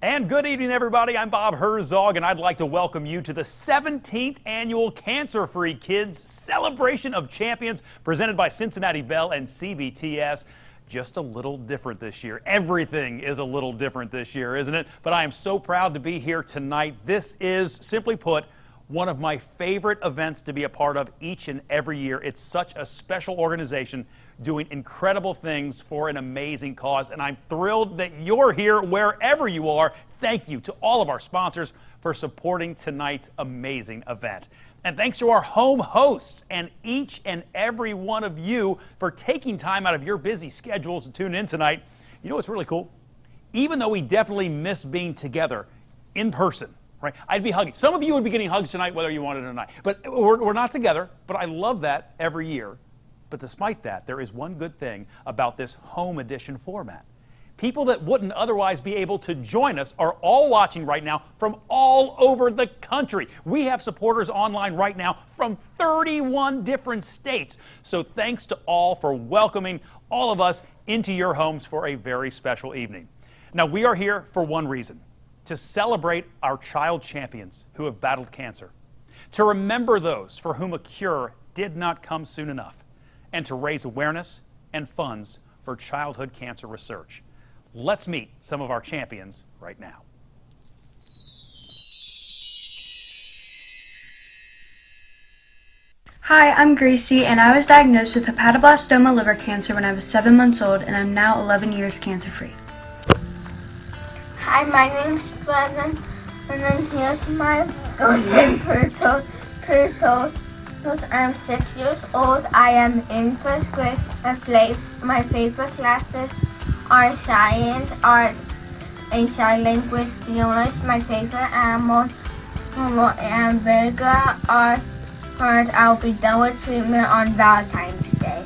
And good evening, everybody. I'm Bob Herzog, and I'd like to welcome you to the 17th Annual CancerFree Kids Celebration of Champions presented by Cincinnati Bell and CBTS. Just a little different this year. Everything is a little different this year, isn't it? But I am so proud to be here tonight. This is, simply put, one of my favorite events to be a part of each and every year. It's such a special organization doing incredible things for an amazing cause, and I'm thrilled that you're here wherever you are. Thank you to all of our sponsors for supporting tonight's amazing event. And thanks to our home hosts and each and every one of you for taking time out of your busy schedules to tune in tonight. You know what's really cool? Even though we definitely miss being together in person, right? I'd be hugging. Some of you would be getting hugs tonight whether you wanted it or not. But we're not together, but I love that every year. But despite that, there is one good thing about this home edition format. People that wouldn't otherwise be able to join us are all watching right now from all over the country. We have supporters online right now from 31 different states. So thanks to all for welcoming all of us into your homes for a very special evening. Now, we are here for one reason: to celebrate our child champions who have battled cancer, to remember those for whom a cure did not come soon enough, and to raise awareness and funds for childhood cancer research. Let's meet some of our champions right now. Hi, I'm Gracie, and I was diagnosed with hepatoblastoma liver cancer when I was 7 months old, and I'm now 11 years cancer-free. Hi, my name's Brennan, and then here's my golden turtle. I'm 6 years old. I am in first grade. My favorite classes are science, art, and sign language. English. My favorite animal and Vega are birds. I'll be done with treatment on Valentine's Day.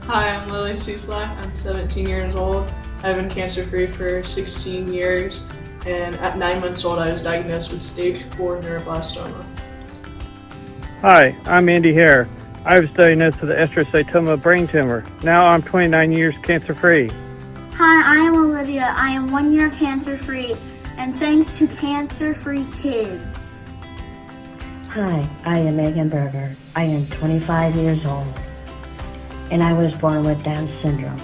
Hi, I'm Lily Suslak. I'm 17 years old. I've been cancer-free for 16 years, and at 9 months old I was diagnosed with stage 4 neuroblastoma. Hi, I'm Andy Hare. I was diagnosed with an astrocytoma brain tumor. Now I'm 29 years cancer-free. Hi, I am Olivia. I am 1 year cancer-free, and thanks to CancerFree Kids. Hi, I am Megan Berger. I am 25 years old, and I was born with Down syndrome.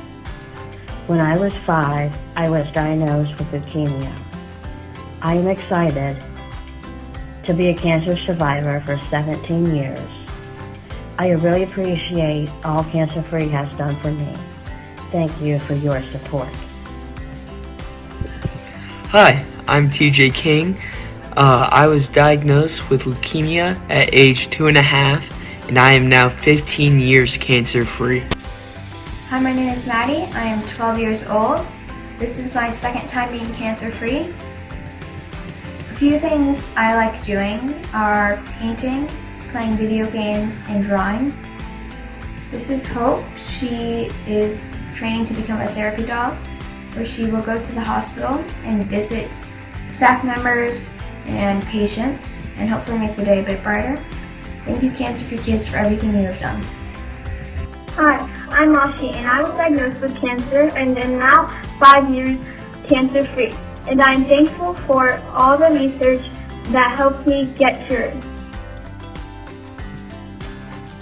When I was 5, I was diagnosed with leukemia. I am excited to be a cancer survivor for 17 years. I really appreciate all CancerFree has done for me. Thank you for your support. Hi, I'm TJ King. I was diagnosed with leukemia at age 2.5, and I am now 15 years cancer-free. Hi, my name is Maddie. I am 12 years old. This is my second time being cancer-free. A few things I like doing are painting, playing video games, and drawing. This is Hope. She is training to become a therapy dog, where she will go to the hospital and visit staff members and patients and hopefully make the day a bit brighter. Thank you, CancerFree Kids, for everything you have done. Hi, I'm Moshi, and I was diagnosed with cancer and am now 5 years cancer-free. And I'm thankful for all the research that helps me get through.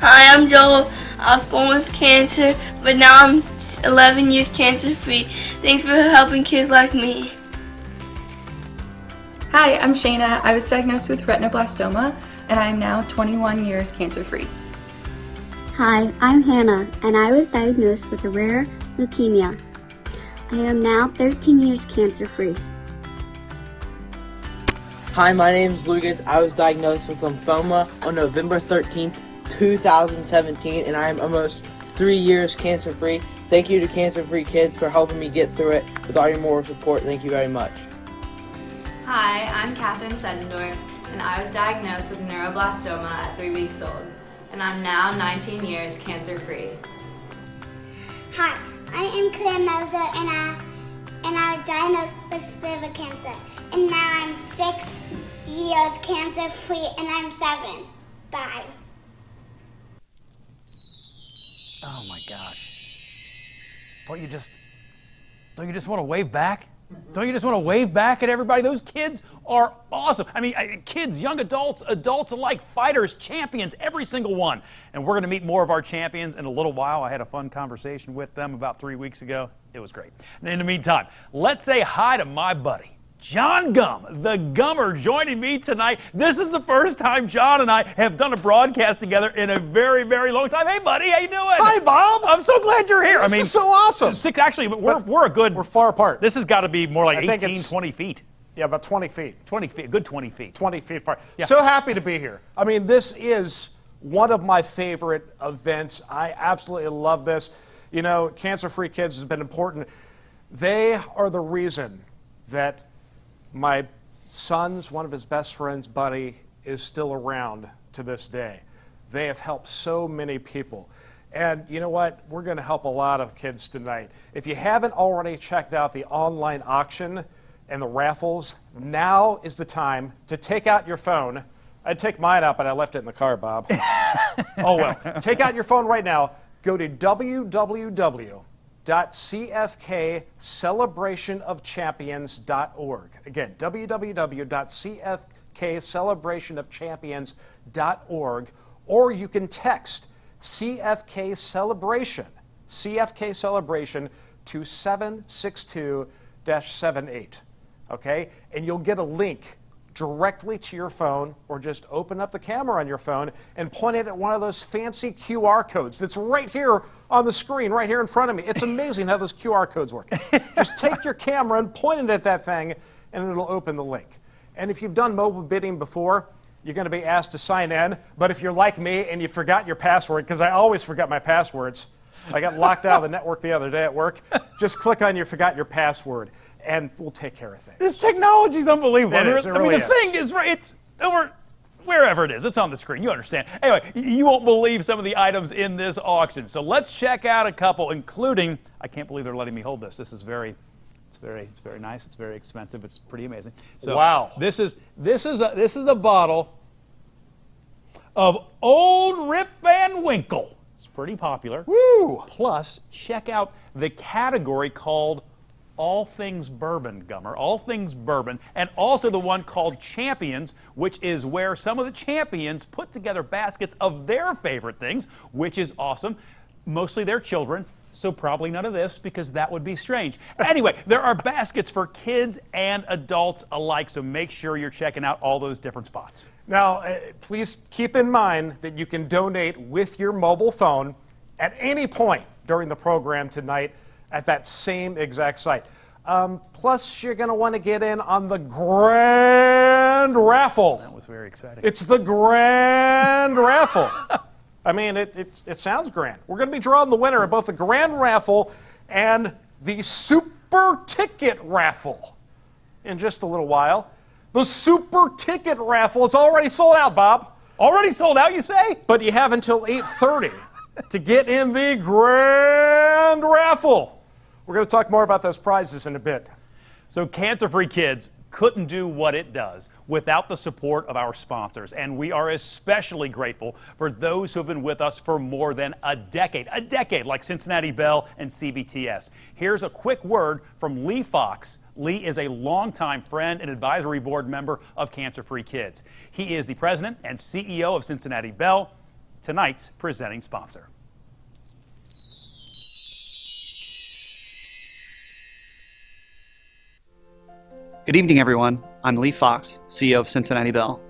Hi, I'm Joel. I was born with cancer, but now I'm 11 years cancer-free. Thanks for helping kids like me. Hi, I'm Shayna. I was diagnosed with retinoblastoma, and I am now 21 years cancer-free. Hi, I'm Hannah, and I was diagnosed with a rare leukemia. I am now 13 years cancer-free. Hi, my name is Lucas. I was diagnosed with lymphoma on November 13th, 2017, and I am almost 3 years cancer-free. Thank you to CancerFree Kids for helping me get through it. With all your moral support, thank you very much. Hi, I'm Catherine Sedendorf, and I was diagnosed with neuroblastoma at 3 weeks old, and I'm now 19 years cancer-free. Hi, I am Claire Melzer, and I was diagnosed with cervical cancer, and now I'm 6 years cancer-free, and I'm 7. Bye. Oh my gosh. Don't you just want to wave back? Don't you just want to wave back at everybody? Those kids are awesome. I mean, kids, young adults, adults alike, fighters, champions, every single one. And we're going to meet more of our champions in a little while. I had a fun conversation with them about 3 weeks ago. It was great. And in the meantime, let's say hi to my buddy, John Gum, the Gummer, joining me tonight. This is the first time John and I have done a broadcast together in a very, very long time. Hey, buddy, how you doing? Hi, Bob. I'm so glad you're here. This is so awesome. Actually, we're a good... We're far apart. This has got to be more like 18, 20 feet. Yeah, about 20 feet. 20 feet, good 20 feet. 20 feet apart. Yeah. So happy to be here. I mean, this is one of my favorite events. I absolutely love this. You know, Cancer-Free Kids has been important. They are the reason that my son's, one of his best friends, Buddy, is still around to this day. They have helped so many people. And you know what? We're going to help a lot of kids tonight. If you haven't already checked out the online auction and the raffles, now is the time to take out your phone. I'd take mine out, but I left it in the car, Bob. Oh, well. Take out your phone right now. Go to www.cfkcelebrationofchampions.org. Again, www.cfkcelebrationofchampions.org, or you can text CFK Celebration to 762-78, okay? And you'll get a link directly to your phone, or just open up the camera on your phone and point it at one of those fancy QR codes that's right here on the screen, right here in front of me. It's amazing how those QR codes work. Just take your camera and point it at that thing, and it'll open the link. And if you've done mobile bidding before, you're going to be asked to sign in. But if you're like me and you forgot your password, because I always forget my passwords, I got locked out of the network the other day at work, just click on your forgot your password, and we'll take care of things. This technology is unbelievable. It is, it really the thing is, right, it's over wherever it is. It's on the screen. You understand. Anyway, you won't believe some of the items in this auction. So let's check out a couple, including, I can't believe they're letting me hold this. This is very nice. It's very expensive. It's pretty amazing. So wow. This is a bottle of Old Rip Van Winkle. It's pretty popular. Woo! Plus, check out the category called All Things Bourbon, Gummer. All Things Bourbon. And also the one called Champions, which is where some of the champions put together baskets of their favorite things, which is awesome. Mostly their children, so probably none of this, because that would be strange. Anyway, there are baskets for kids and adults alike, so make sure you're checking out all those different spots. Now, please keep in mind that you can donate with your mobile phone at any point during the program tonight at that same exact site. Plus, you're going to want to get in on the grand raffle. That was very exciting. It's the grand raffle. I mean, it sounds grand. We're going to be drawing the winner of both the grand raffle and the super ticket raffle in just a little while. The super ticket raffle, it's already sold out, Bob. Already sold out, you say? But you have until 8:30 to get in the grand raffle. We're going to talk more about those prizes in a bit. So CancerFree Kids couldn't do what it does without the support of our sponsors, and we are especially grateful for those who have been with us for more than a decade, like Cincinnati Bell and CBTS. Here's a quick word from Lee Fox. Lee is a longtime friend and advisory board member of CancerFree Kids. He is the president and CEO of Cincinnati Bell, tonight's presenting sponsor. Good evening, everyone. I'm Lee Fox, CEO of Cincinnati Bell.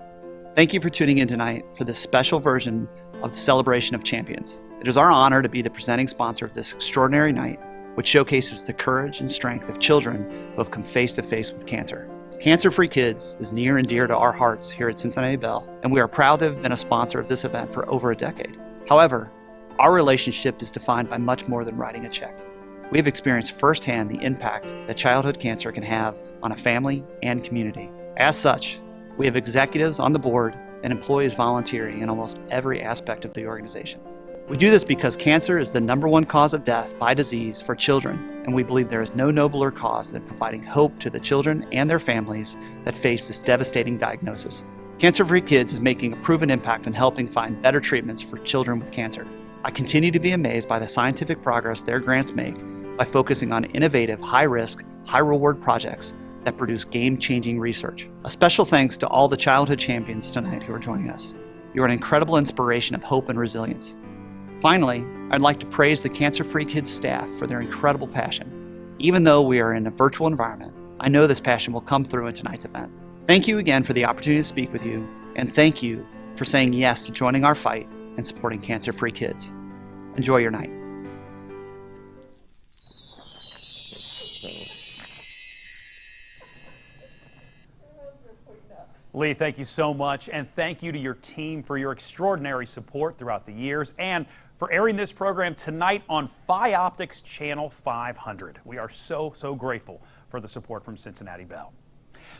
Thank you for tuning in tonight for this special version of the Celebration of Champions. It is our honor to be the presenting sponsor of this extraordinary night, which showcases the courage and strength of children who have come face to face with cancer. CancerFree Kids is near and dear to our hearts here at Cincinnati Bell, and we are proud to have been a sponsor of this event for over a decade. However, our relationship is defined by much more than writing a check. We have experienced firsthand the impact that childhood cancer can have on a family and community. As such, we have executives on the board and employees volunteering in almost every aspect of the organization. We do this because cancer is the #1 cause of death by disease for children, and we believe there is no nobler cause than providing hope to the children and their families that face this devastating diagnosis. CancerFree Kids is making a proven impact in helping find better treatments for children with cancer. I continue to be amazed by the scientific progress their grants make by focusing on innovative, high-risk, high-reward projects that produce game-changing research. A special thanks to all the childhood champions tonight who are joining us. You are an incredible inspiration of hope and resilience. Finally, I'd like to praise the CancerFree Kids staff for their incredible passion. Even though we are in a virtual environment, I know this passion will come through in tonight's event. Thank you again for the opportunity to speak with you, and thank you for saying yes to joining our fight and supporting CancerFree Kids. Enjoy your night. Lee, thank you so much, and thank you to your team for your extraordinary support throughout the years and for airing this program tonight on Optics Channel 500. We are so grateful for the support from Cincinnati Bell.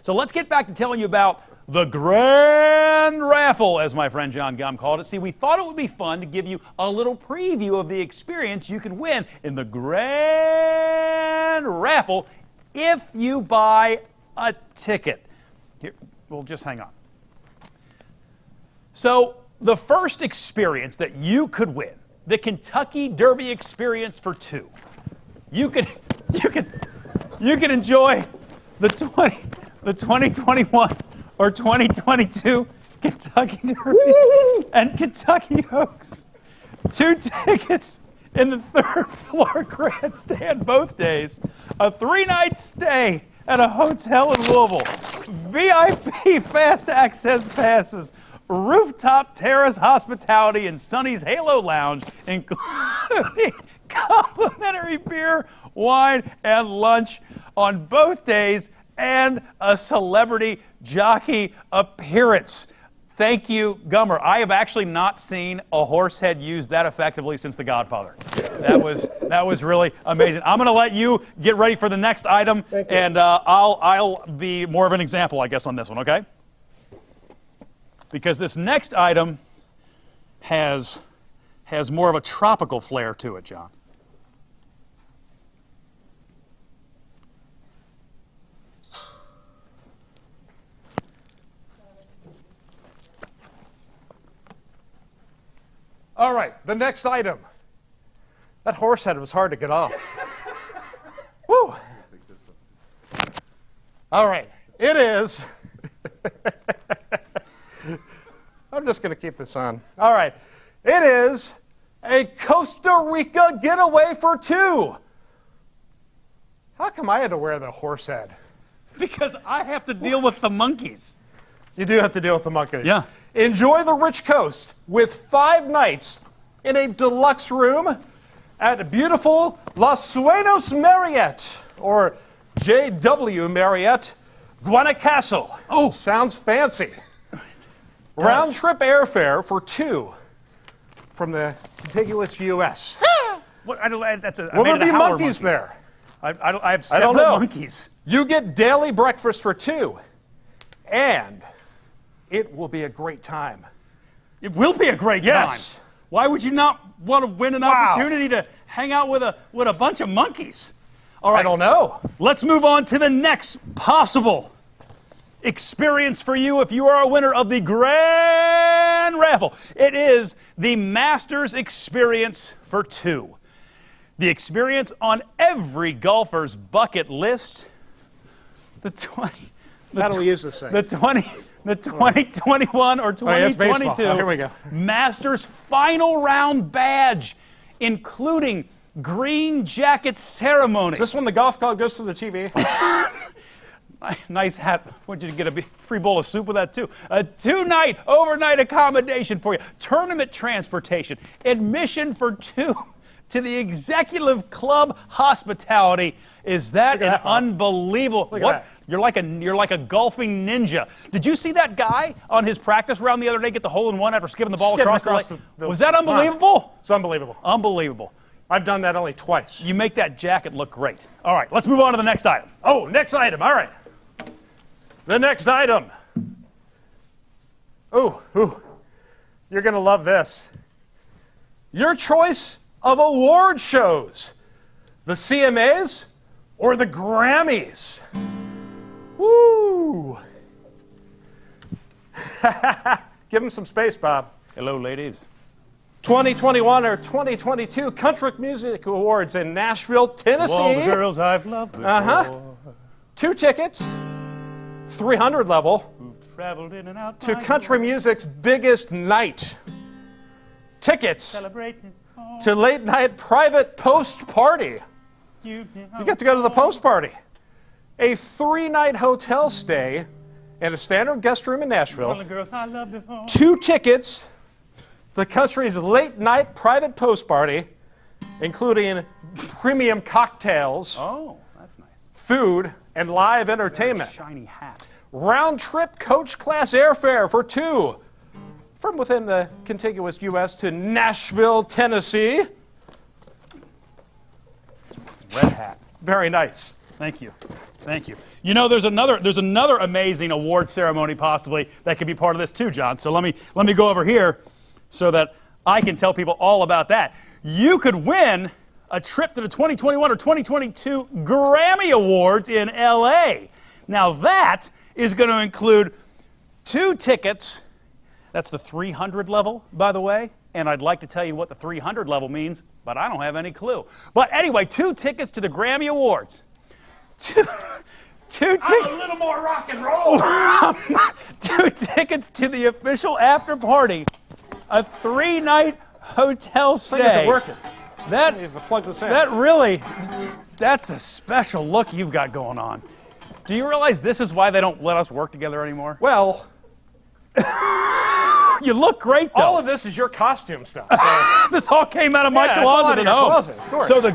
So let's get back to telling you about the Grand Raffle, as my friend John Gum called it. See, we thought it would be fun to give you a little preview of the experience you can win in the Grand Raffle if you buy a ticket. Here, well, just hang on. So the first experience that you could win, the Kentucky Derby experience for two. You can enjoy the 2021 or 2022 Kentucky Derby and Kentucky Oaks. 2 tickets in the 3rd floor grandstand both days. A 3-night stay at a hotel in Louisville. VIP fast access passes. Rooftop terrace hospitality in Sunny's Halo Lounge, including complimentary beer, wine, and lunch on both days, and a celebrity jockey appearance. Thank you, Gummer. I have actually not seen a horse head used that effectively since The Godfather. That was really amazing. I'm going to let you get ready for the next item, and I'll be more of an example, I guess, on this one, okay? Because this next item has more of a tropical flair to it, John. All right, the next item. That horse head was hard to get off. Woo! All right, it is. I'm just going to keep this on. All right, it is a Costa Rica getaway for two. How come I had to wear the horse head? Because I have to deal with the monkeys. You do have to deal with the monkeys. Yeah. Enjoy the rich coast with 5 nights in a deluxe room at beautiful Los Sueños Marriott, or JW Marriott, Guanacaste. Oh, sounds fancy. Round trip airfare for two from the contiguous U.S. What? That's a. Will there be monkeys there? I have several monkeys. You get daily breakfast for two, and it will be a great time. It will be a great time. Why would you not want to win an opportunity to hang out with a bunch of monkeys? All right. I don't know. Let's move on to the next possible experience for you if you are a winner of the Grand Raffle. It is the Masters Experience for 2. The experience on every golfer's bucket list. How do we use this thing? The 2021 or 2022 here we go. Masters final round badge, including green jacket ceremony. Is this when the golf club goes to the TV? Nice hat. Want you to get a free bowl of soup with that too. A 2-night overnight accommodation for you. Tournament transportation. Admission for 2 to the Executive Club hospitality. Is that an unbelievable? Look at What? that. You're like a golfing ninja. Did you see that guy on his practice round the other day get the hole-in-one after skipping the ball across the lake? Was that unbelievable? It's unbelievable. Unbelievable. I've done that only twice. You make that jacket look great. All right, let's move on to the next item. Oh, next item. All right. The next item. Ooh. You're going to love this. Your choice of award shows. The CMAs or the Grammys. Woo! Give them some space, Bob. Hello, ladies. 2021 or 2022 Country Music Awards in Nashville, Tennessee. All the girls I've loved before. 2 tickets, 300 level, Who've traveled in and out to my country music's biggest night. Tickets celebrating. to late night private post party. You get to go to the post party. A 3-night hotel stay in a standard guest room in All Nashville. the girls I loved before. 2 tickets to the country's late night private post party, including premium cocktails, Oh, that's nice. food, and live entertainment. Shiny hat. Round trip coach class airfare for 2 from within the contiguous U.S. to Nashville, Tennessee. Red hat. Very nice. Thank you. Thank you. You know, there's another amazing award ceremony possibly that could be part of this too, John. So let me go over here so that I can tell people all about that. You could win a trip to the 2021 or 2022 Grammy Awards in LA. Now that is going to include 2 tickets. That's the 300 level, by the way. And I'd like to tell you what the 300 level means, but I don't have any clue. But anyway, 2 tickets to the Grammy Awards. Two tickets. I'm a little more rock and roll. 2 tickets to the official after party. A 3-night hotel stay. Thing isn't working. That needs to plug this in. That's a special look you've got going on. Do you realize this is why they don't let us work together anymore? Well, you look great, though. all of this is your costume stuff. So. This all came out of my Yeah, it's all closet out of at your home. closet, of course. So the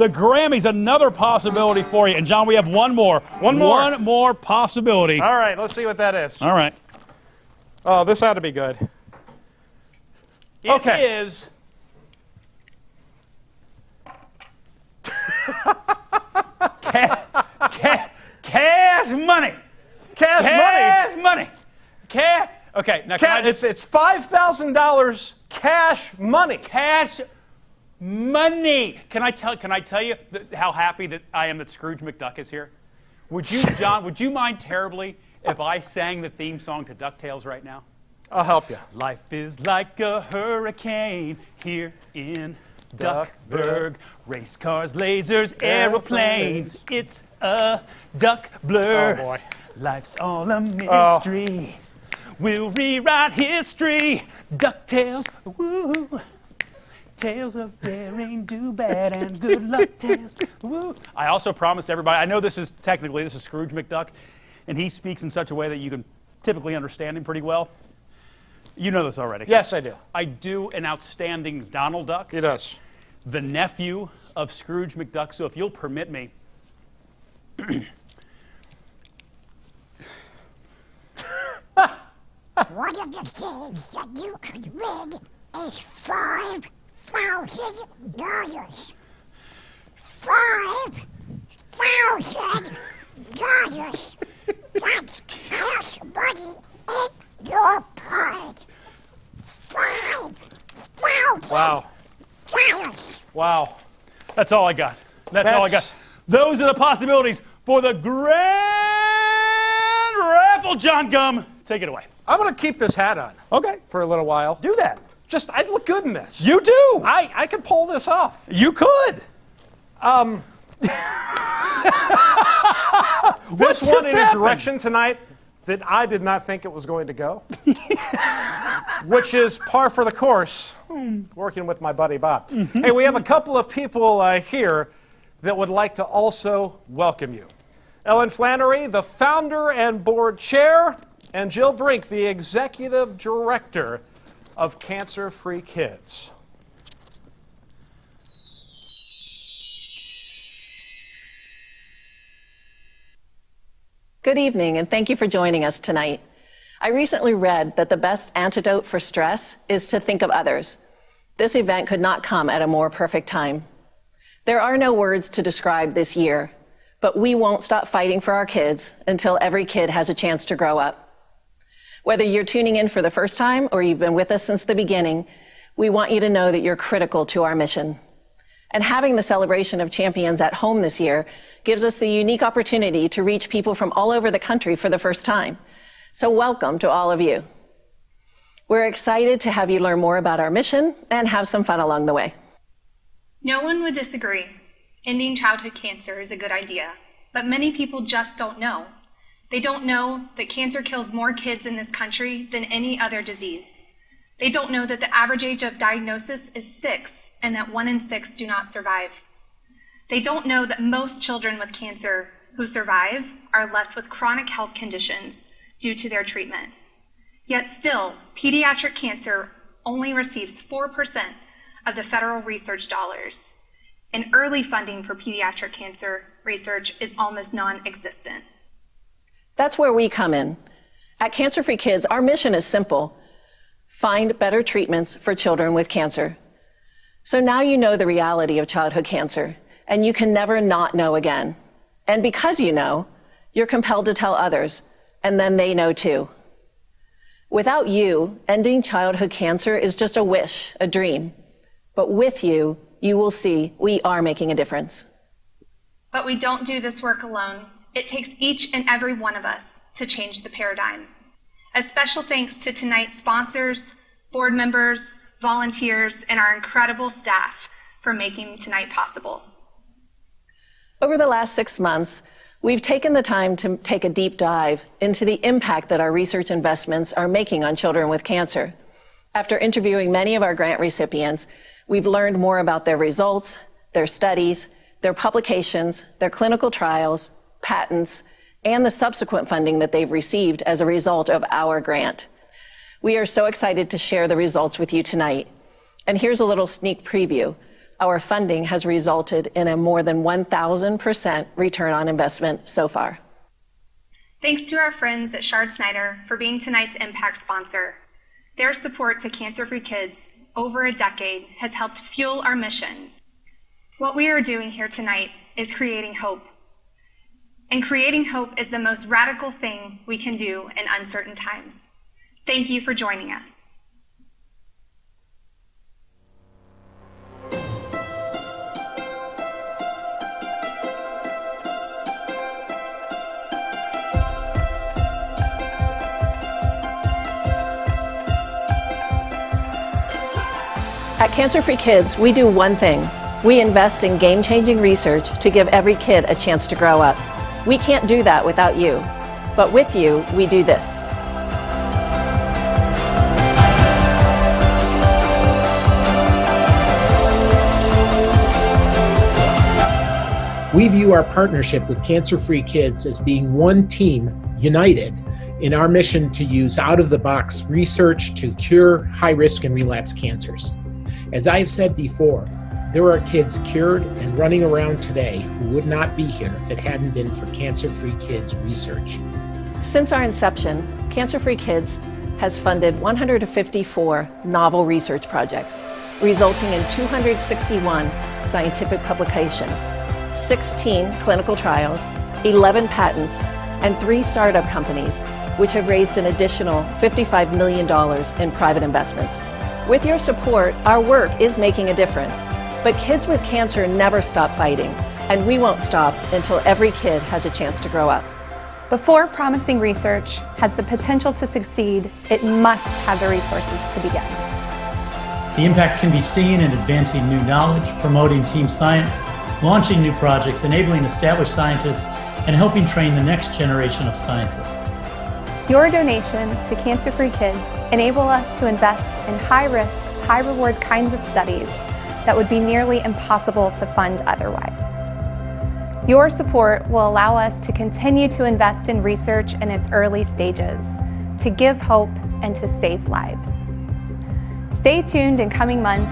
Grammy's another possibility for you. And John, we have one more. One more. One more possibility. All right, let's see what that is. All right. Oh, this ought to be good. It is cash money. Cash money. Okay, now It's $5,000 cash money. Cash money. Can I tell you how happy that I am that Scrooge McDuck is here? Would you, John? Would you mind terribly if I sang the theme song to DuckTales right now? I'll help you. Life is like a hurricane here in Duckburg. Race cars, lasers, aeroplanes. It's a duck blur. Oh, boy. Life's all a mystery. We'll rewrite history. DuckTales, woo. Tales of daring, do bad, and good luck tales. Woo. I also promised everybody, I know this is Scrooge McDuck, and he speaks in such a way that you can typically understand him pretty well. You know this already. Yes, I do. I do an outstanding Donald Duck. He does. The nephew of Scrooge McDuck. So if you'll permit me. One of the things that you could win is $5,000. $5,000. That's cash money in your pocket. $5,000. Wow. Wow. That's all I got. That's all I got. Those are the possibilities for the grand raffle. John Gum, take it away. I'm going to keep this hat on. Okay. For a little while. Do that. I'd look good in this. You do. I could pull this off. You could. This one in a direction tonight that I did not think it was going to go, which is par for the course, working with my buddy Bob. Hey, we have a couple of people here that would like to also welcome you. Ellen Flannery, the founder and board chair, and Jill Brink, the executive director of CancerFree Kids. Good evening, and thank you for joining us tonight. I recently read that the best antidote for stress is to think of others. This event could not come at a more perfect time. There are no words to describe this year, but we won't stop fighting for our kids until every kid has a chance to grow up. Whether you're tuning in for the first time or you've been with us since the beginning, we want you to know that you're critical to our mission. And having the celebration of champions at home this year gives us the unique opportunity to reach people from all over the country for the first time. So welcome to all of you. We're excited to have you learn more about our mission and have some fun along the way. No one would disagree. Ending childhood cancer is a good idea, but many people just don't know. They don't know that cancer kills more kids in this country than any other disease. They don't know that the average age of diagnosis is 6 and that 1 in 6 do not survive. They don't know that most children with cancer who survive are left with chronic health conditions due to their treatment. Yet still, pediatric cancer only receives 4% of the federal research dollars, and early funding for pediatric cancer research is almost non-existent. That's where we come in. At CancerFree Kids, our mission is simple: find better treatments for children with cancer. So now you know the reality of childhood cancer, and you can never not know again. And because you know, you're compelled to tell others, and then they know too. Without you, ending childhood cancer is just a wish, a dream. But with you, you will see we are making a difference. But we don't do this work alone. It takes each and every one of us to change the paradigm. A special thanks to tonight's sponsors, board members, volunteers, and our incredible staff for making tonight possible. Over the last 6 months, we've taken the time to take a deep dive into the impact that our research investments are making on children with cancer. After interviewing many of our grant recipients, we've learned more about their results, their studies, their publications, their clinical trials, patents, and the subsequent funding that they've received as a result of our grant. We are so excited to share the results with you tonight. And here's a little sneak preview. Our funding has resulted in a more than 1,000% return on investment so far. Thanks to our friends at Shard Snyder for being tonight's impact sponsor. Their support to CancerFree Kids over a decade has helped fuel our mission. What we are doing here tonight is creating hope. And creating hope is the most radical thing we can do in uncertain times. Thank you for joining us. At CancerFree Kids, we do one thing. We invest in game-changing research to give every kid a chance to grow up. We can't do that without you. But with you, we do this. We view our partnership with CancerFree Kids as being one team, united, in our mission to use out-of-the-box research to cure high-risk and relapse cancers. As I have said before, there are kids cured and running around today who would not be here if it hadn't been for CancerFree Kids research. Since our inception, CancerFree Kids has funded 154 novel research projects, resulting in 261 scientific publications, 16 clinical trials, 11 patents, and 3 startup companies, which have raised an additional $55 million in private investments. With your support, our work is making a difference. But kids with cancer never stop fighting, And we won't stop until every kid has a chance to grow up. Before promising research has the potential to succeed, it must have the resources to begin. The impact can be seen in advancing new knowledge, promoting team science, launching new projects, enabling established scientists, and helping train the next generation of scientists. Your donations to CancerFree Kids enable us to invest in high-risk, high-reward kinds of studies that would be nearly impossible to fund otherwise. Your support will allow us to continue to invest in research in its early stages, to give hope and to save lives. Stay tuned in coming months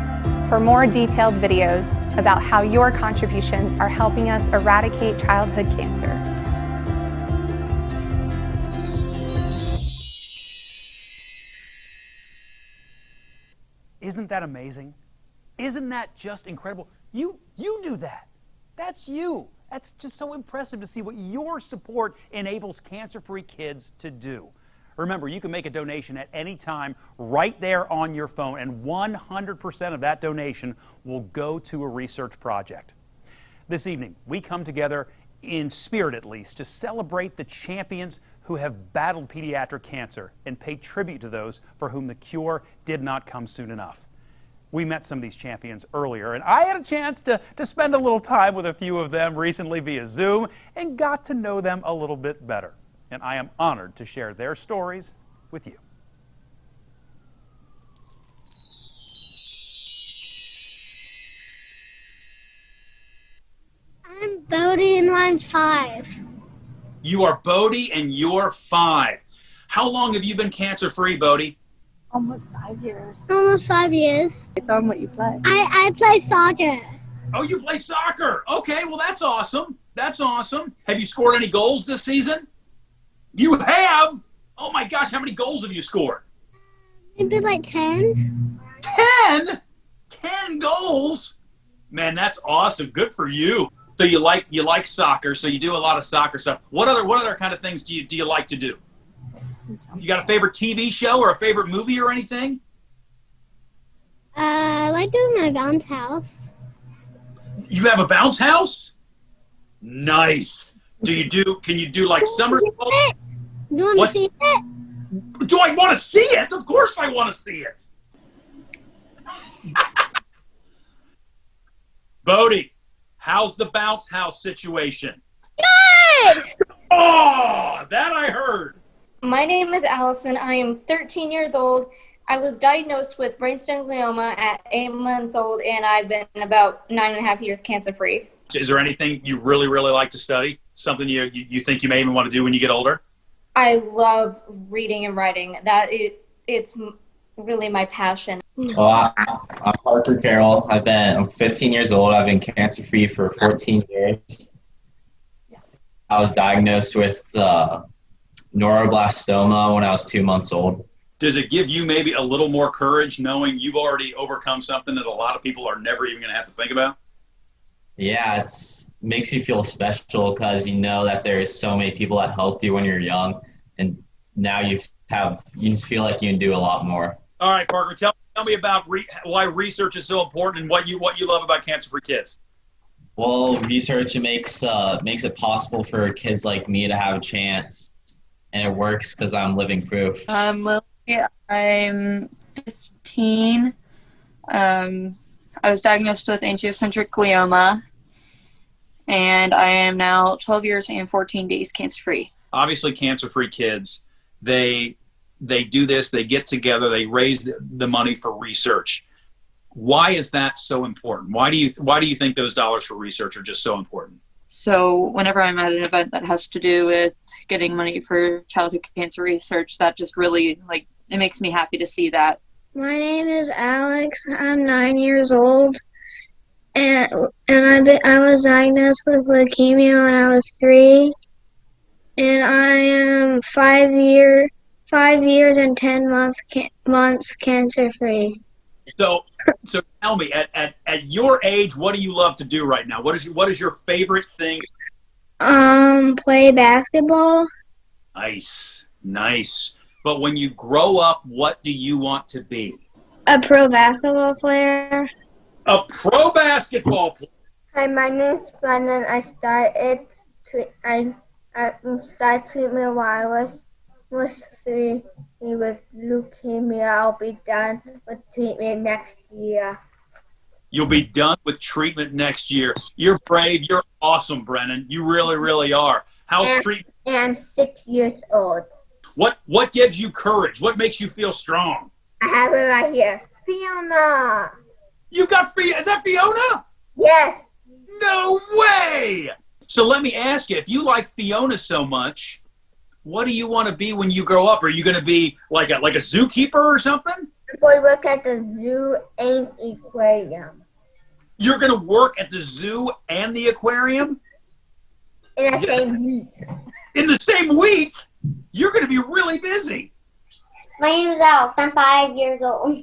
for more detailed videos about how your contributions are helping us eradicate childhood cancer. Isn't that amazing? Isn't that just incredible? You do that. That's you. That's just so impressive to see what your support enables cancer-free kids to do. Remember, you can make a donation at any time right there on your phone, and 100% of that donation will go to a research project. This evening, we come together, in spirit at least, to celebrate the champions who have battled pediatric cancer and pay tribute to those for whom the cure did not come soon enough. We met some of these champions earlier, and I had a chance to spend a little time with a few of them recently via Zoom and got to know them a little bit better. And I am honored to share their stories with you. I'm Bodie and I'm 5. You are Bodie and you're 5. How long have you been cancer-free, Bodie? Almost 5 years. Almost 5 years. It's on what you play. I play soccer. Oh, you play soccer. Okay, well, that's awesome. That's awesome. Have you scored any goals this season? You have? Oh, my gosh, how many goals have you scored? Maybe like 10. 10? 10 goals? Man, that's awesome. Good for you. So you like soccer, so you do a lot of soccer stuff. What other kind of things do you like to do? You got a favorite TV show or a favorite movie or anything? I like doing my bounce house. You have a bounce house? Nice. Can you do like summer? You want to see it? Do I want to see it? Of course I want to see it. Bodie, how's the bounce house situation? Good! Oh, that I heard. My name is Allison. I am 13 years old. I was diagnosed with brainstem glioma at 8 months old, and I've been about 9.5 years cancer-free. Is there anything you really, really like to study? Something you think you may even want to do when you get older? I love reading and writing. It's really my passion. Well, I'm Parker Carroll. I'm 15 years old. I've been cancer-free for 14 years. I was diagnosed with neuroblastoma when I was 2 months old. Does it give you maybe a little more courage knowing you've already overcome something that a lot of people are never even going to have to think about? Yeah, it makes you feel special because you know that there's so many people that helped you when you're young, and now you just feel like you can do a lot more. All right, Parker, tell me about why research is so important and what you love about cancer-free kids. Well, research makes it possible for kids like me to have a chance, and it works because I'm living proof. Lily, I'm 15. I was diagnosed with angiocentric glioma, and I am now 12 years and 14 days cancer-free. Obviously, cancer-free kids, they do this, they get together, they raise the money for research. Why is that so important? Why do you think those dollars for research are just so important? So whenever I'm at an event that has to do with getting money for childhood cancer research, that just really, it makes me happy to see that. My name is Alex. I'm 9 years old, and I was diagnosed with leukemia when I was 3, and I am 5 years and 10 months cancer free. So tell me, at your age, what do you love to do right now? What is your favorite thing? Play basketball. Nice. But when you grow up, what do you want to be? A pro basketball player. A pro basketball player. Hi, my name is Brennan. I started treatment while I was 3 with leukemia. I'll be done with treatment next year. You'll be done with treatment next year. You're brave. You're awesome, Brennan. You really, really are. How's treatment? I'm 6 years old. What gives you courage? What makes you feel strong? I have it right here. Fiona. You got Fiona? Is that Fiona? Yes. No way! So let me ask you, if you like Fiona so much, what do you want to be when you grow up? Are you going to be like a zookeeper or something? I'm going to work at the zoo and aquarium. You're going to work at the zoo and the aquarium? In the same week. In the same week? You're going to be really busy. My name is Alex. I'm 5 years old.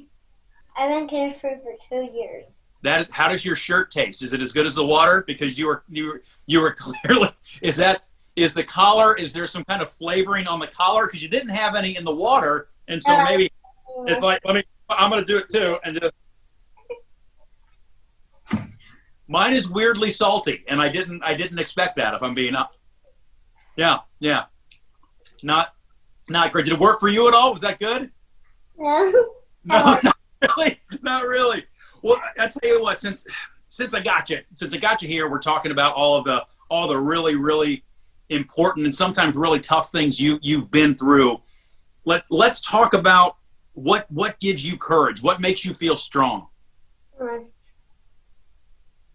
I've been CancerFree for 2 years. How does your shirt taste? Is it as good as the water? Because you were clearly, is the collar, is there some kind of flavoring on the collar? Because you didn't have any in the water, and so maybe I'm going to do it too, and just, mine is weirdly salty, and I didn't expect that, if I'm being up. Yeah. Not great. Did it work for you at all? Was that good? No. No, not really. Well, I tell you what, since I got you here, we're talking about all the really, really important and sometimes really tough things you've been through. Let's talk about what gives you courage. What makes you feel strong?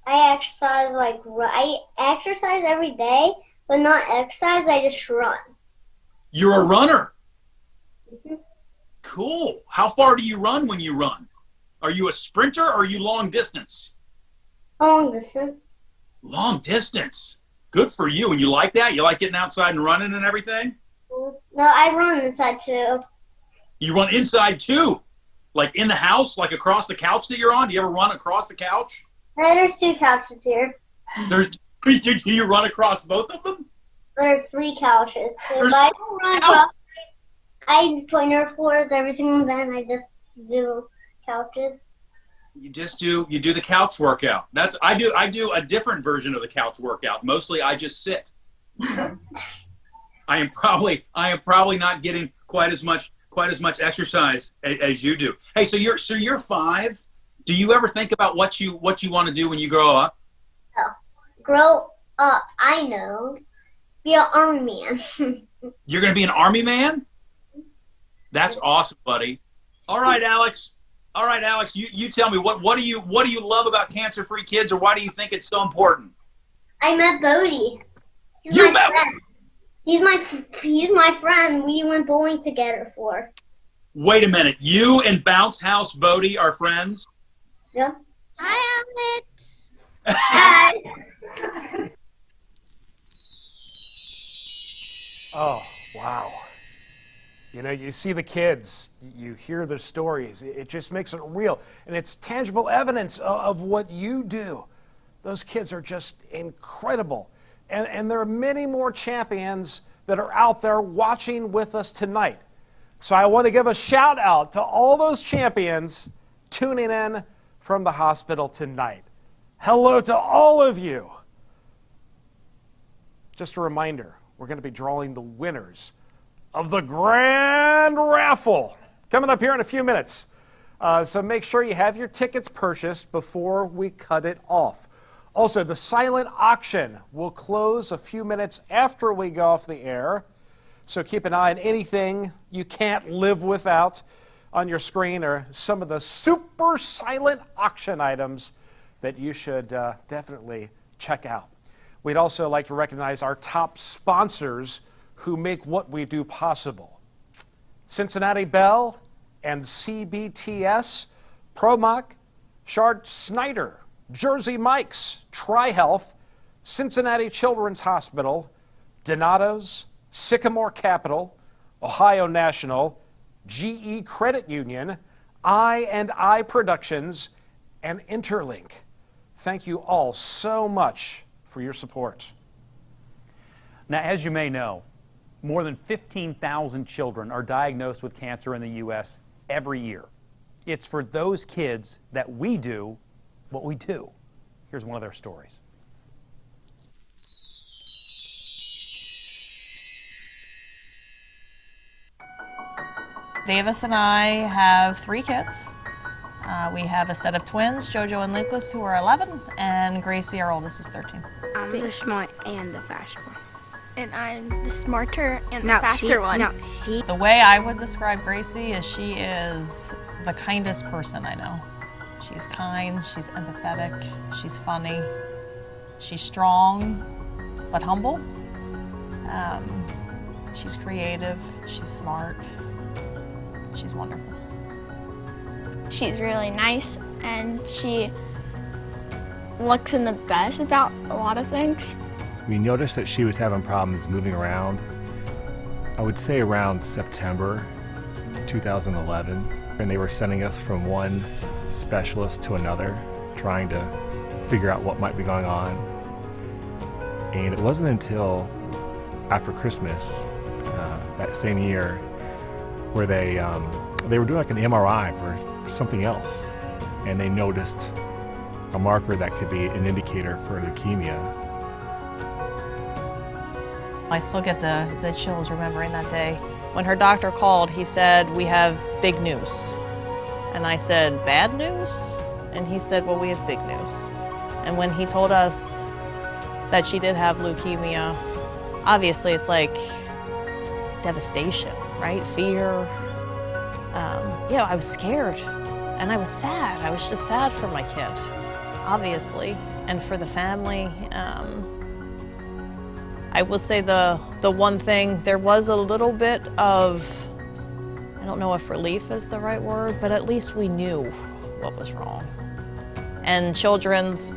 I exercise every day, but not exercise. I just run. You're a runner. Mm-hmm. Cool. How far do you run when you run? Are you a sprinter or are you long distance? Long distance. Long distance. Good for you. And you like that? You like getting outside and running and everything? No, I run inside too. You run inside too? Like in the house, like across the couch that you're on? Do you ever run across the couch? There's 2 couches here. Do you run across both of them? There's 3 couches. If I don't run across, I play Nerf wars every single day, and I just do couches. You do the couch workout. I do a different version of the couch workout. Mostly I just sit. I am probably not getting quite as much exercise as you do. Hey, so you're 5. Do you ever think about what you want to do when you grow up? Grow up, I know. Be an army man. You're going to be an army man? That's awesome, buddy. All right, Alex. You tell me what do you love about CancerFree Kids, or why do you think it's so important? I met Bodie. He's my friend. He's my friend. We went bowling together before. Wait a minute. You and Bounce House Bodie are friends? Yeah. Hi, Alex. Hi. Oh, wow. You see the kids, you hear their stories. It just makes it real. And it's tangible evidence of what you do. Those kids are just incredible. And there are many more champions that are out there watching with us tonight. So I want to give a shout out to all those champions tuning in from the hospital tonight. Hello to all of you. Just a reminder, we're going to be drawing the winners of the grand raffle coming up here in a few minutes. So make sure you have your tickets purchased before we cut it off. Also, the silent auction will close a few minutes after we go off the air. So keep an eye on anything you can't live without on your screen, or some of the super silent auction items that you should definitely check out. We'd also like to recognize our top sponsors who make what we do possible. Cincinnati Bell and CBTS, Promoc, Shard Snyder, Jersey Mike's, TriHealth, Cincinnati Children's Hospital, Donato's, Sycamore Capital, Ohio National, GE Credit Union, I&I Productions, and Interlink. Thank you all so much for your support. Now, as you may know, more than 15,000 children are diagnosed with cancer in the U.S. every year. It's for those kids that we do what we do. Here's one of their stories. Davis and I have 3 kids. We have a set of twins, Jojo and Lucas, who are 11, and Gracie, our oldest, is 13. I'm the smart and the fast one. And I'm the smarter and the faster one. The way I would describe Gracie is she is the kindest person I know. She's kind, she's empathetic, she's funny, she's strong, but humble. She's creative, she's smart, she's wonderful. She's really nice and she looks in the best about a lot of things. We noticed that she was having problems moving around, I would say around September 2011, and they were sending us from one specialist to another, trying to figure out what might be going on. And it wasn't until after Christmas that same year where they were doing like an MRI for something else, and they noticed a marker that could be an indicator for leukemia. I still get the chills remembering that day. When her doctor called, he said, "We have big news." And I said, "Bad news?" And he said, "Well, we have big news." And when he told us that she did have leukemia, obviously it's like devastation, right? Fear. Yeah, I was scared and I was sad. I was just sad for my kid, obviously, and for the family. I will say the one thing, there was a little bit of, I don't know if relief is the right word, but at least we knew what was wrong. And Children's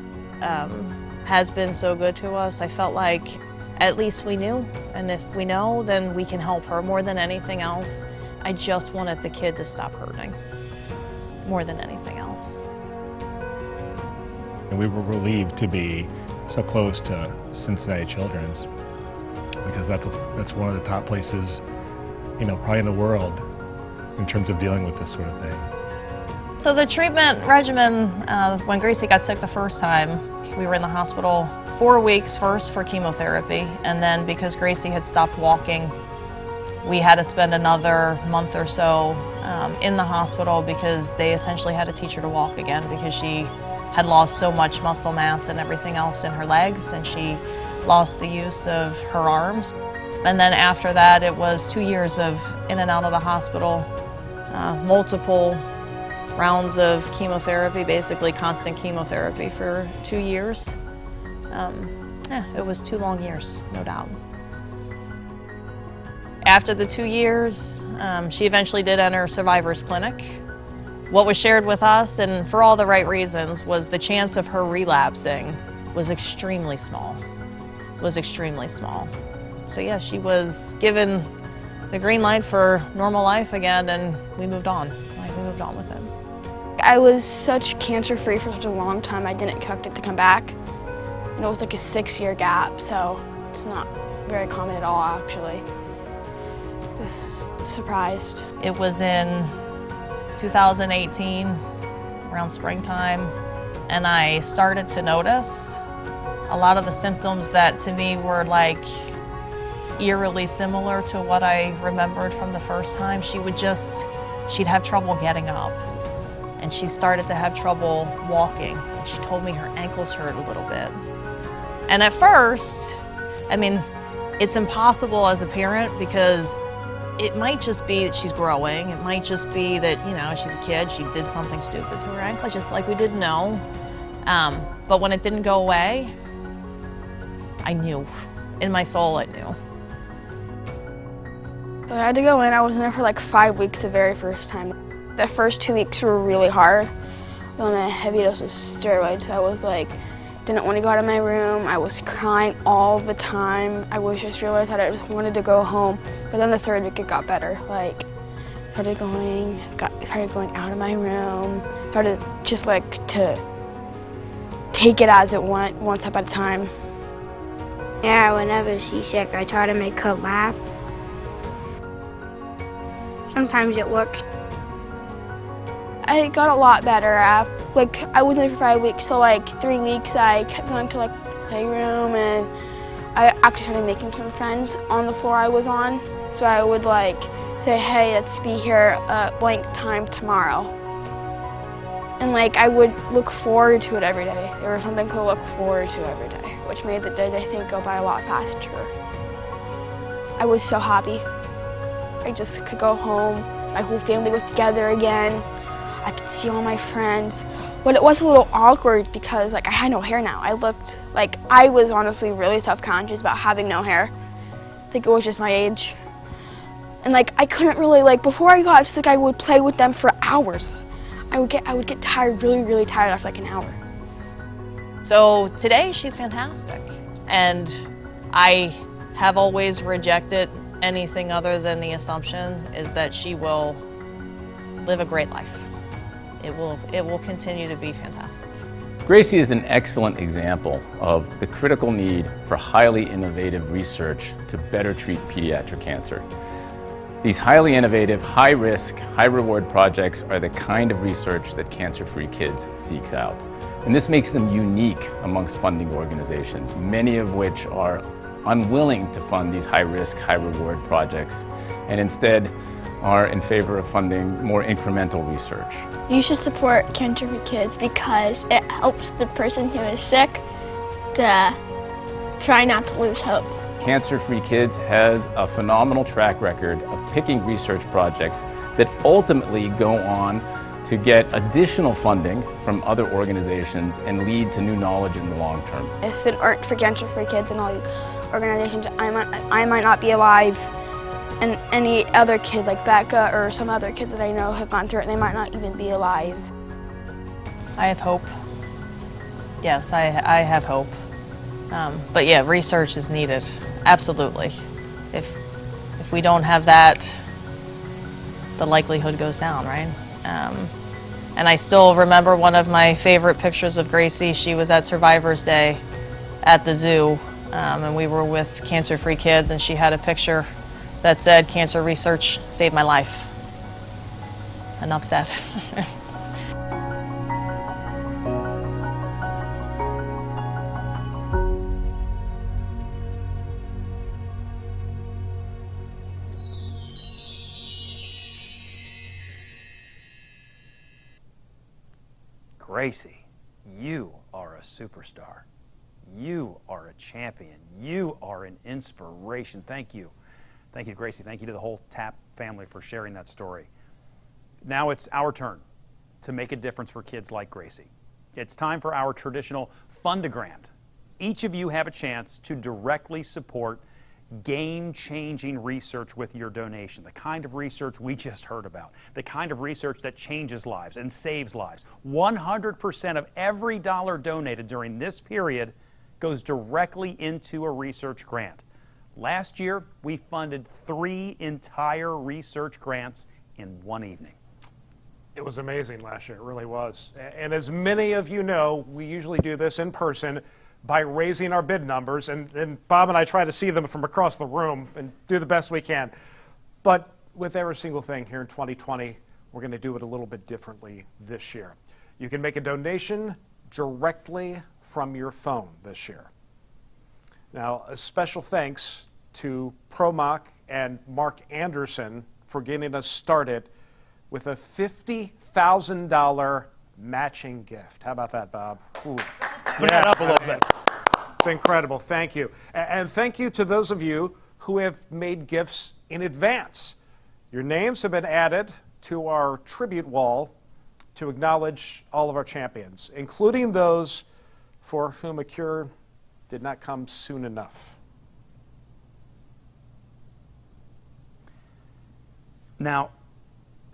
has been so good to us. I felt like at least we knew, and if we know, then we can help her more than anything else. I just wanted the kid to stop hurting more than anything else. And we were relieved to be so close to Cincinnati Children's, because that's one of the top places, you know, probably in the world in terms of dealing with this sort of thing. So the treatment regimen, when Gracie got sick the first time, we were in the hospital 4 weeks first for chemotherapy, and then because Gracie had stopped walking, we had to spend another month or so in the hospital because they essentially had to teach her to walk again because she had lost so much muscle mass and everything else in her legs, and she lost the use of her arms. And then after that, it was 2 years of in and out of the hospital, multiple rounds of chemotherapy, basically constant chemotherapy for 2 years. Yeah, it was 2 long years, no doubt. After the 2 years, she eventually did enter Survivor's Clinic. What was shared with us, and for all the right reasons, was the chance of her relapsing was extremely small. So yeah, she was given the green light for normal life again, and we moved on. We moved on with it. I was such cancer-free for such a long time, I didn't expect it to come back. And it was like a 6-year gap, so it's not very common at all, actually. I was surprised. It was in 2018, around springtime, and I started to notice a lot of the symptoms that to me were like eerily similar to what I remembered from the first time. She'd have trouble getting up, and she started to have trouble walking. And she told me her ankles hurt a little bit. And at first, I mean, it's impossible as a parent because it might just be that she's growing. It might just be that, you know, she's a kid, she did something stupid to her ankle, just like we didn't know. But when it didn't go away, I knew. In my soul, I knew. So I had to go in. I was in there for like 5 weeks the very first time. The first 2 weeks were really hard. I was on a heavy dose of steroids. I was like, didn't want to go out of my room. I was crying all the time. I just realized that I just wanted to go home. But then the 3rd week it got better. Like, started going out of my room. Started just like to take it as it went, one step at a time. Yeah, whenever she's sick, I try to make her laugh. Sometimes it works. I got a lot better. Like, I was in there for 5 weeks, so like 3 weeks I kept going to like the playroom, and I actually started making some friends on the floor I was on. So I would like say, hey, let's be here blank time tomorrow. And like I would look forward to it every day. There was something to look forward to every day, which made the day, I think, go by a lot faster. I was so happy. I just could go home. My whole family was together again. I could see all my friends. But it was a little awkward because like I had no hair now. I looked like I was honestly really self-conscious about having no hair. I think it was just my age. And like I couldn't really, like before I got sick, I would play with them for hours. I would get tired, really tired after like an hour. So today she's fantastic. And I have always rejected anything other than the assumption is that she will live a great life. It will continue to be fantastic. Gracie is an excellent example of the critical need for highly innovative research to better treat pediatric cancer. These highly innovative, high-risk, high-reward projects are the kind of research that CancerFree Kids seeks out. And this makes them unique amongst funding organizations, many of which are unwilling to fund these high-risk, high-reward projects, and instead are in favor of funding more incremental research. You should support CancerFree Kids because it helps the person who is sick to try not to lose hope. CancerFree Kids has a phenomenal track record of picking research projects that ultimately go on to get additional funding from other organizations and lead to new knowledge in the long term. If it weren't for CancerFree Kids and all these organizations, I might not be alive. And any other kid like Becca or some other kids that I know have gone through it and they might not even be alive. I have hope. Yes, I have hope. But yeah, research is needed, absolutely. If we don't have that, the likelihood goes down, right? And I still remember one of my favorite pictures of Gracie. She was at Survivor's Day at the zoo, and we were with CancerFree Kids, and she had a picture that said, "Cancer research saved my life." Enough said. Gracie, you are a superstar. You are a champion. You are an inspiration. Thank you. Thank you, Gracie. Thank you to the whole TAP family for sharing that story. Now it's our turn to make a difference for kids like Gracie. It's time for our traditional Fund a Grant. Each of you have a chance to directly support game-changing research with your donation, the kind of research we just heard about, the kind of research that changes lives and saves lives. 100% of every dollar donated during this period goes directly into a research grant. Last year, we funded 3 entire research grants in one evening. It was amazing last year, it really was. And as many of you know, we usually do this in person by raising our bid numbers, and Bob and I try to see them from across the room and do the best we can. But with every single thing here in 2020, we're going to do it a little bit differently this year. You can make a donation directly from your phone this year. Now, a special thanks to ProMock and Mark Anderson for getting us started with a $50,000 matching gift. How about that, Bob? Ooh. Put that up a little bit. It's incredible. Thank you. And thank you to those of you who have made gifts in advance. Your names have been added to our tribute wall to acknowledge all of our champions, including those for whom a cure did not come soon enough. Now,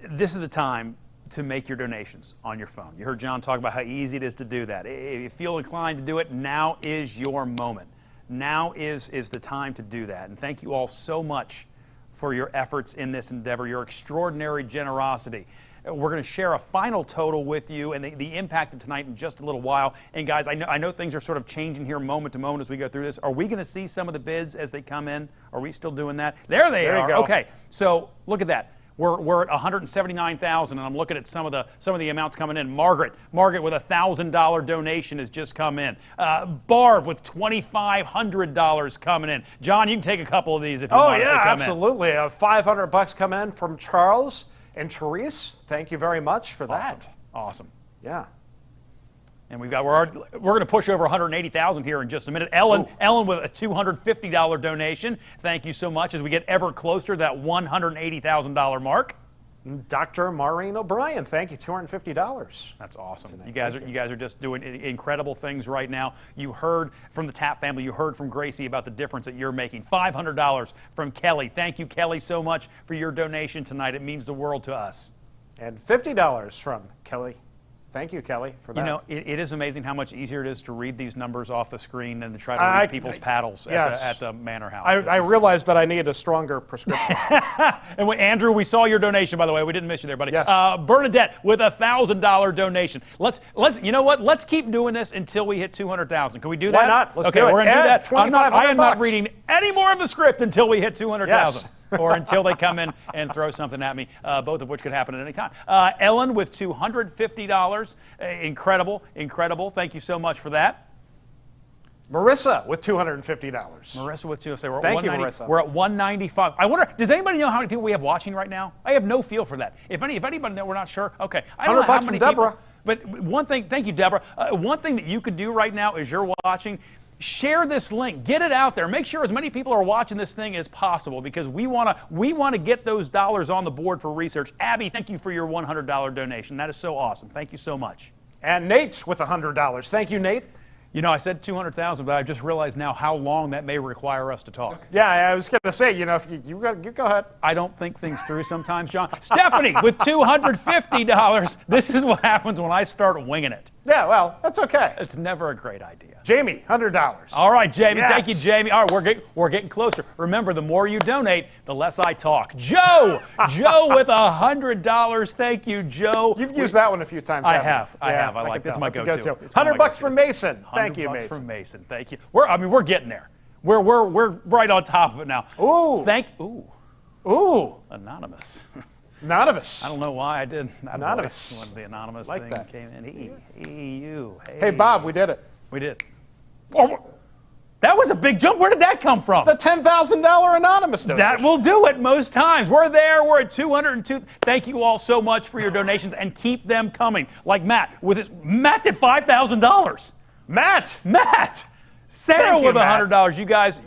this is the time to make your donations on your phone. You heard John talk about how easy it is to do that. If you feel inclined to do it, now is your moment. Now is the time to do that. And thank you all so much for your efforts in this endeavor, your extraordinary generosity. We're going to share a final total with you and the impact of tonight in just a little while. And guys, I know things are sort of changing here moment to moment as we go through this. Are we going to see some of the bids as they come in? Are we still doing that? There they are. There you go. Okay, so look at that. We're at 179,000, and I'm looking at some of the amounts coming in. Margaret with a $1,000 donation has just come in. Barb with $2,500 coming in. John, you can take a couple of these if you want. Oh yeah, come absolutely. $500 come in from Charles and Therese. Thank you very much for that. Awesome. Yeah. And we're going to push over 180,000 here in just a minute. Ellen with a $250 donation. Thank you so much as we get ever closer to that $180,000 mark. Dr. Maureen O'Brien, thank you, $250. That's awesome. You guys are just doing incredible things right now. You heard from the Tapp family. You heard from Gracie about the difference that you're making. $500 from Kelly. Thank you, Kelly, so much for your donation tonight. It means the world to us. And $50 from Kelly. Thank you, Kelly, for that. You know, it is amazing how much easier it is to read these numbers off the screen than to try to read people's paddles at the Manor House. I realized that I need a stronger prescription. And Andrew, we saw your donation, by the way. We didn't miss you there, buddy. Yes. Bernadette with a $1,000 donation. Let's you know what? Let's keep doing this until we hit 200,000. Can we do that? Why not? Let's do it. Okay, we're going to do that. I am not $2,500. reading any more of the script until we hit 200,000. Yes. Or until they come in and throw something at me, both of which could happen at any time. Ellen with $250. Incredible. Thank you so much for that. Marissa with $250. Marissa with $250. Thank you, Marissa. We're at 195. I wonder, does anybody know how many people we have watching right now? I have no feel for that. If anybody knows, we're not sure. Okay. I don't know how many from Deborah. people. But one thing, thank you, Deborah. One thing that you could do right now as you're watching, share this link. Get it out there. Make sure as many people are watching this thing as possible because we want to get those dollars on the board for research. Abby, thank you for your $100 donation. That is so awesome. Thank you so much. And Nate with $100. Thank you, Nate. You know, I said 200,000, but I just realized now how long that may require us to talk. Yeah, I was going to say, you know, if you go ahead. I don't think things through sometimes, John. Stephanie with $250. This is what happens when I start winging it. Yeah, well, that's okay. It's never a great idea. Jamie, $100. All right, Jamie. Yes. Thank you, Jamie. All right, we're getting closer. Remember, the more you donate, the less I talk. Joe with $100. Thank you, Joe. You've used that one a few times. I have. I like it. It's my go-to. go-to. $100 from Mason. Thank you, $100 Mason. from Mason. Thank you. We're getting there. We're right on top of it now. Ooh. Ooh. Anonymous. Anonymous. I don't know why I did. Anonymous. When the anonymous like thing that. came in. You. Hey, Bob, we did it. We did. Oh, that was a big jump. Where did that come from? The $10,000 anonymous donation. That will do it most times. We're there. We're at 202. Thank you all so much for your donations and keep them coming. Like Matt Matt did $5,000. Matt. Sarah with $100.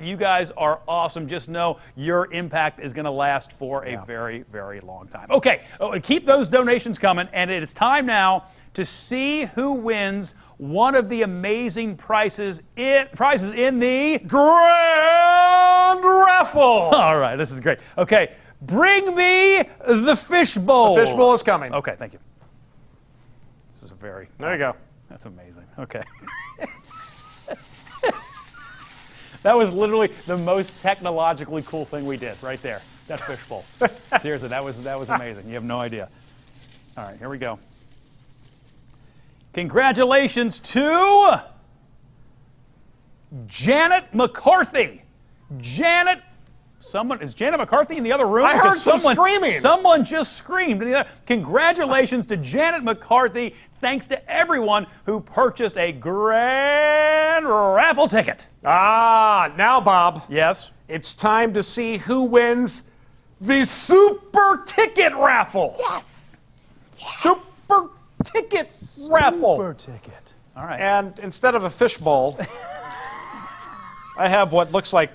You guys are awesome. Just know your impact is going to last for a very, very long time. Okay, keep those donations coming, and it is time now to see who wins one of the amazing prizes in the Grand Raffle. All right, this is great. Okay, bring me the fishbowl. The fishbowl is coming. Okay, thank you. This is very. There you go. That's amazing. Okay. That was literally the most technologically cool thing we did right there. That fishbowl. Seriously, that was amazing. You have no idea. All right, here we go. Congratulations to Janet McCarthy. Is Janet McCarthy in the other room? I heard some screaming. Someone just screamed. Congratulations to Janet McCarthy. Thanks to everyone who purchased a Grand Raffle ticket. Now, Bob. Yes? It's time to see who wins the Super Ticket Raffle. Yes. Super Ticket Raffle. Super Ticket. All right. And instead of a fishbowl, I have what looks like,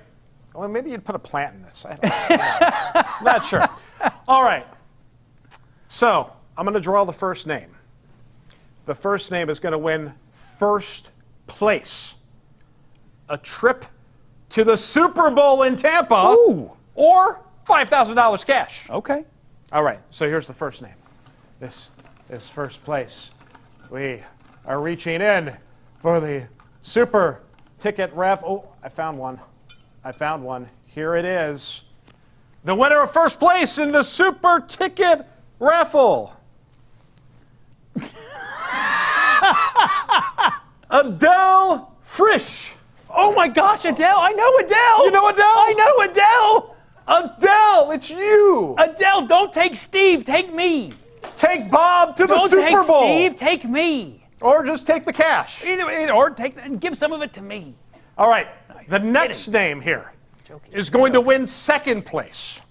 well, maybe you'd put a plant in this. I don't know. Not sure. All right. So I'm going to draw the first name. The first name is going to win first place. A trip to the Super Bowl in Tampa. Ooh. Or $5,000 cash. Okay. All right. So here's the first name. This is first place. We are reaching in for the Super Ticket Raffle. Oh, I found one. Here it is. The winner of first place in the Super Ticket Raffle. Adele Frisch. Oh my gosh, Adele. I know Adele. You know Adele? I know Adele. Adele Adele, it's you. Adele, don't take Steve, take me. Take Bob to the Super Don't Bowl. take Steve, take me. Or just take the cash. Either or take and give some of it to me. All right, the next name here is going to win second place.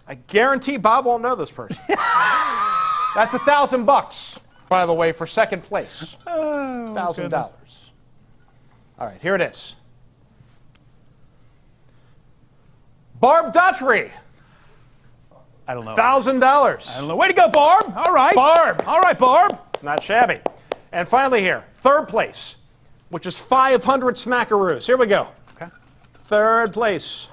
I guarantee Bob won't know this person. That's $1,000, by the way, for second place. $1,000. All right, here it is. Barb Daughtry. I don't know. $1,000. I don't know. Way to go, Barb. All right. Barb. All right, Barb. Not shabby. And finally here, third place, which is 500 smackaroos. Here we go. Okay. Third place.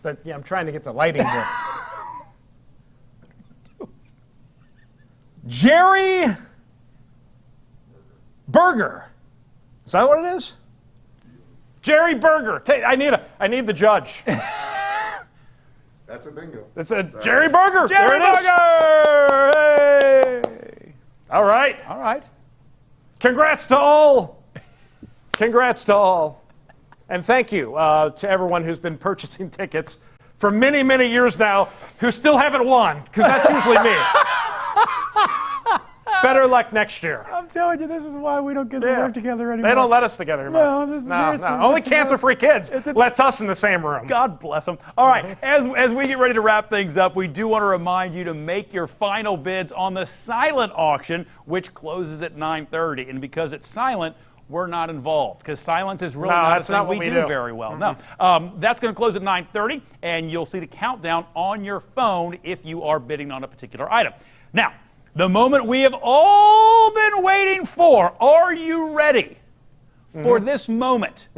But yeah, I'm trying to get the lighting here. Jerry Berger. Is that what it is? Jerry Berger. I need the judge. That's a bingo. It's a Jerry Berger. Jerry there it is. Berger! Hey! All right. All right. Congrats to all. Congrats to all. And thank you to everyone who's been purchasing tickets for many, many years now who still haven't won, because that's usually me. Better luck next year. I'm telling you, this is why we don't get to work together anymore. They don't let us together anymore. No, this is no. seriously. Only Cancer-Free Kids lets us in the same room. God bless them. All right, as we get ready to wrap things up, we do want to remind you to make your final bids on the silent auction, which closes at 9:30. And because it's silent, we're not involved, because silence is really not something we do very well. Mm-hmm. No, that's going to close at 9:30, and you'll see the countdown on your phone if you are bidding on a particular item. Now, the moment we have all been waiting for. Are you ready for this moment?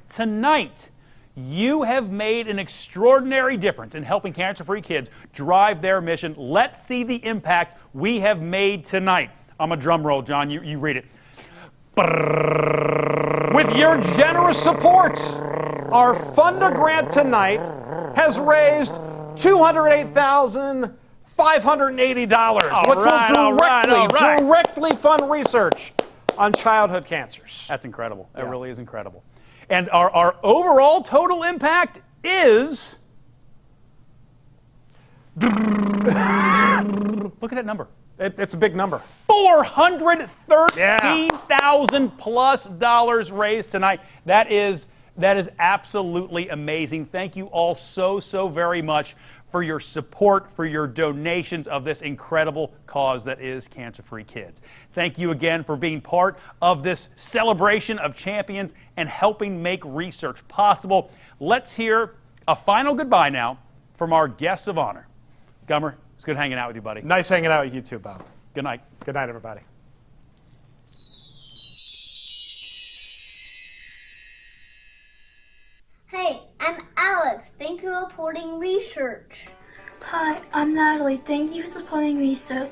Tonight, you have made an extraordinary difference in helping cancer-free kids drive their mission. Let's see the impact we have made tonight. I'm a drum roll, John. You read it. With your generous support, our Funda grant tonight has raised $208,580, which will directly fund research on childhood cancers. That's incredible. That really is incredible. And our overall total impact is... Look at that number. It's a big number. $413,000 plus raised tonight. That is absolutely amazing. Thank you all so very much for your support, for your donations of this incredible cause that is Cancer-Free Kids. Thank you again for being part of this celebration of champions and helping make research possible. Let's hear a final goodbye now from our guests of honor. Gummer, it's good hanging out with you, buddy. Nice hanging out with you too, Bob. Good night. Good night, everybody. Hey, I'm Alex. Thank you for supporting research. Hi, I'm Natalie. Thank you for supporting research.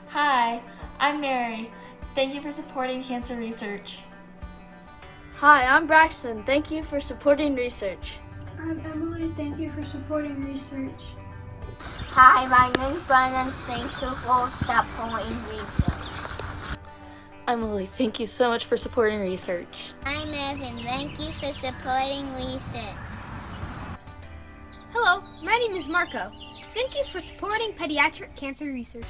Hi, I'm Mary. Thank you for supporting cancer research. Hi, I'm Braxton. Thank you for supporting research. I'm Emily. Thank you for supporting research. Hi, my name is Brandon. Thank you for supporting research. Emily, thank you so much for supporting research. I'm Evan. Thank you for supporting research. Hello, my name is Marco. Thank you for supporting pediatric cancer research.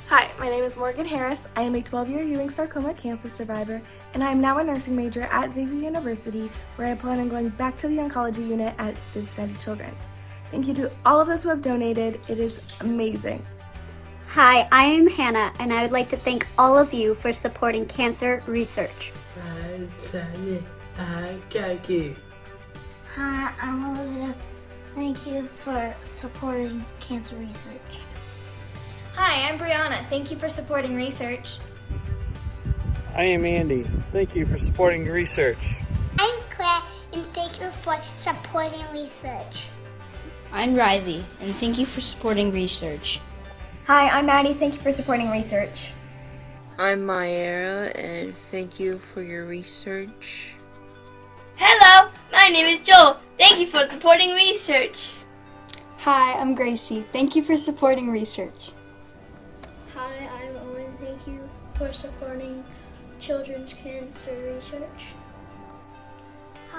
Hi, my name is Morgan Harris. I am a 12-year Ewing sarcoma cancer survivor, and I am now a nursing major at Xavier University, where I plan on going back to the oncology unit at Cincinnati Children's. Thank you to all of those who have donated. It is amazing. Hi, I am Hannah, and I would like to thank all of you for supporting cancer research. Hi, I'm Olivia. Thank you for supporting cancer research. Hi, I'm Brianna. Thank you for supporting research. I am Andy. Thank you for supporting research. I'm Claire, and thank you for supporting research. I'm Riley, and thank you for supporting research. Hi, I'm Maddie. Thank you for supporting research. I'm Myera, and thank you for your research. Hello, my name is Joel. Thank you for supporting research. Hi, I'm Gracie. Thank you for supporting research. Hi, I'm Owen. Thank you for supporting children's cancer research.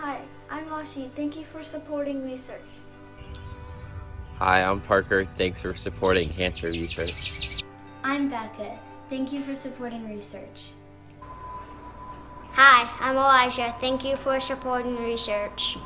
Hi, I'm Ashi. Thank you for supporting research. Hi, I'm Parker. Thanks for supporting cancer research. I'm Becca. Thank you for supporting research. Hi, I'm Elijah. Thank you for supporting research.